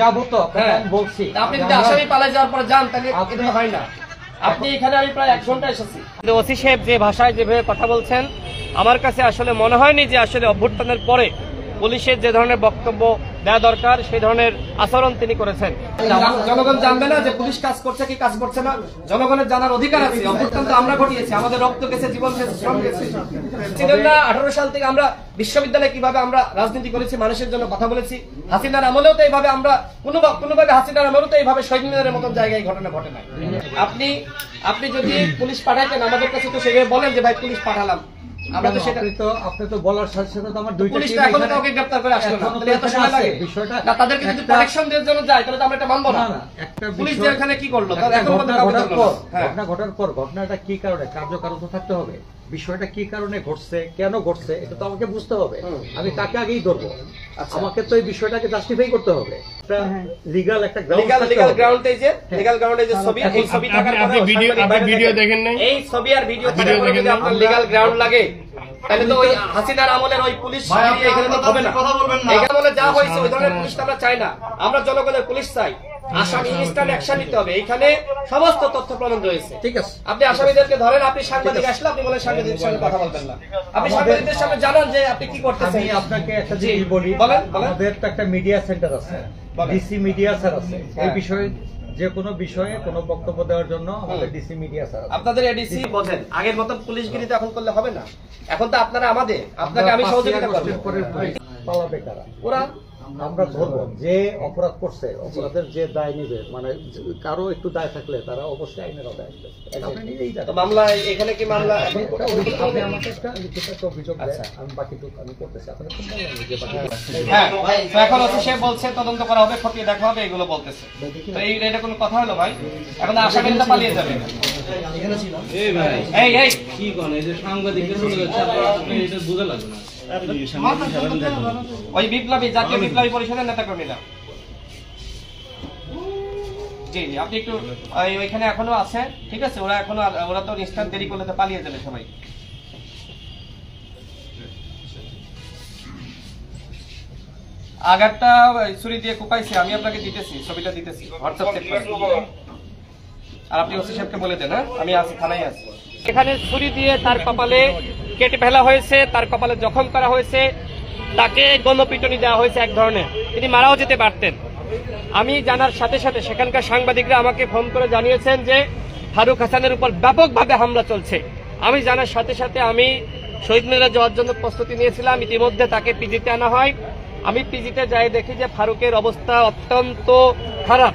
যাবো তো বলছি আপনি যদি আসামি পালিয়ে যাওয়ার পরে যান তাহলে এটা হয় না। আপনি এখানে আমি প্রায় 1 ঘন্টা এসেছি। ওসি সাহেব যে ভাষায় যেভাবে কথা বলছেন আমার কাছে আসলে মনে হয়নি যে আসলে অভ্যুত্থানের পরে পুলিশের যে ধরনের বক্তব্য দেওয়া দরকার সেই ধরনের আচরণ তিনি করেছেন। জনগণ জানবে না যে পুলিশ কাজ করছে কি কাজ করছে না, জনগণের জানার অধিকার আছে। অভ্যুত্থান তো আমরা ঘটিয়েছি, আমাদের রক্ত গেছে, জীবন গেছে, শ্রম গেছে। 18 সাল থেকে আমরা বিশ্ববিদ্যালয়ে কিভাবে আমরা রাজনীতি করেছি, মানুষের জন্য কথা বলেছি। হাসিনার আমলেও তো এইভাবে আমরা কোনোভাবে হাসিনার আমলেও তো এইভাবে শহীদ মিনারের মতন জায়গায় ঘটনা ঘটে নাই। আপনি যদি পুলিশ পাঠাইতেন আমাদের কাছে তো সেভাবে বলেন যে ভাই পুলিশ পাঠালাম, আমরা তো সেটা আপনি তো বলার সাথে সাথে তো আমার দুইটা পুলিশটা এখনো কাউকে গ্রেফতার করে আসলো না, তাহলে এত সময় লাগে বিষয়টা না। তাদেরকে যদি প্রোটেকশন দেওয়ার জন্য যায় তাহলে তো আমরা এটা মানবো না। একটা পুলিশ যে এখানে কি করলো তার এখন পর্যন্ত ঘটনা ঘটার পর ঘটনাটা কি কারণে কার্যকারণ তো থাকতে হবে, বিষয়টা কি কারণে ঘটছে, কেন ঘটছে এটা তো আমাকে বুঝতে হবে। আমি তাকে আগেই ধরবো, আমাকে তো এই বিষয়টাকে জাস্টিফাই করতে হবে। লিগ্যাল একটা গ্রাউন্ডে যে ছবি, এই ছবি থাকার পরে আপনি ভিডিও দেখেন নাই, এই ছবি আর ভিডিও থাকার পরে যদি আপনার লিগ্যাল গ্রাউন্ড লাগে তাহলে তো ওই হাসিনার আমলের ওই পুলিশ এখানে তো হবে না। এখানে বলে যা হয়েছে ওই ধরনের পুলিশ আমরা চাই না, আমরা জনগণের পুলিশ চাই। আসামি ইনস্ট্যান্ট অ্যাকশন নিতে হবে, এখানে সমস্ত তথ্য প্রমাণ রয়েছে। ঠিক আছে, আপনি আসামিদেরকে ধরেন, আপনি সাংবাদিক আসলে আপনি বলেন সাংবাদিকের সঙ্গে কথা বলবেন না, আপনি সাংবাদিকদের সামনে জানান যে আপনি কি করতেছেন। আমি আপনাকে একটা জিনিস বলি, আমাদের তো একটা মিডিয়া সেন্টার আছে, ডিসি মিডিয়া স্যার আছে। এই বিষয়ে যে কোনো বিষয়ে কোনো বক্তব্য দেওয়ার জন্য আমাদের ডিসি মিডিয়া স্যার আছে। আপনাদের এডিসি বোঝেন, আগের মতো পুলিশগিরি তো এখন করলে হবে না। এখন তো আপনারা আপনাকে আমি সহযোগিতা করব। পালাবে কারা? ওরা আমরা ধরবো যে অপরাধ করছে, অপরাধের যে দায় নিবে, মানে কারো একটু দায় থাকলে তারা অবশ্যই আইনের আওতায় আসবে। আপনি নিজেই জানেন মামলা এখানে কি মামলা আপনি আমাকে একটা লিখিত একটা অভিযোগ দেন, আমি বাকিটুকু আমি করতেছি। আপনি তো বললেন যে বাকি হ্যাঁ এখন হচ্ছে সে বলছে তদন্ত করা হবে, খতিয়ে দেখা হবে, এগুলো বলতেছে। তো এটা কোনো কথা হলো ভাই? এখন আসামিটা পালিয়ে যাবে। এই ভাই এই কি কোন এই যে সাংবাদিকদের চলে যাচ্ছে, আপনি এটা বুঝা লাগবে না। ওই বিপ্লবী জাতীয় বিপ্লবী পরিষদের নেতা কর্মীরা, জি জি আপনি একটু ওইখানে এখনো আছে, ঠিক আছে? ওরা তো ইনস্ট্যান্ট দেরি করলে তো পালিয়ে যাবে সবাই। আগারটা ছুরি দিয়ে কুপাইছে, আমি আপনাকে দিতেছি, ছবিটা দিতেছি, হোয়াটসঅ্যাপ চেক করেন। আর আপনি ওসি সাহেবকে বলে দেন, হ্যাঁ আমি আছি, থানায় আছি। এখানে ছুরি দিয়ে তার কপালে কেটে ফেলা হয়েছে, তার কপালে জখম করা হয়েছে, তাকে গণপিটুনি দেওয়া হয়েছে এক ধরনের। তিনি মারাও যেতে পারতেন। আমি জানার সাথে সাথে সেখানকার সাংবাদিকরা আমাকে ফোন করে জানিয়েছেন যে ফারুক হাসানের উপর ব্যাপকভাবে হামলা চলছে। আমি জানার সাথে সাথে আমি শহীদ মিনারে যাওয়ার জন্য প্রস্তুতি নিয়েছিলাম। ইতিমধ্যে তাকে পিজিতে আনা হয়। আমি পিজিতে যাই দেখি যে ফারুকের অবস্থা অত্যন্ত খারাপ।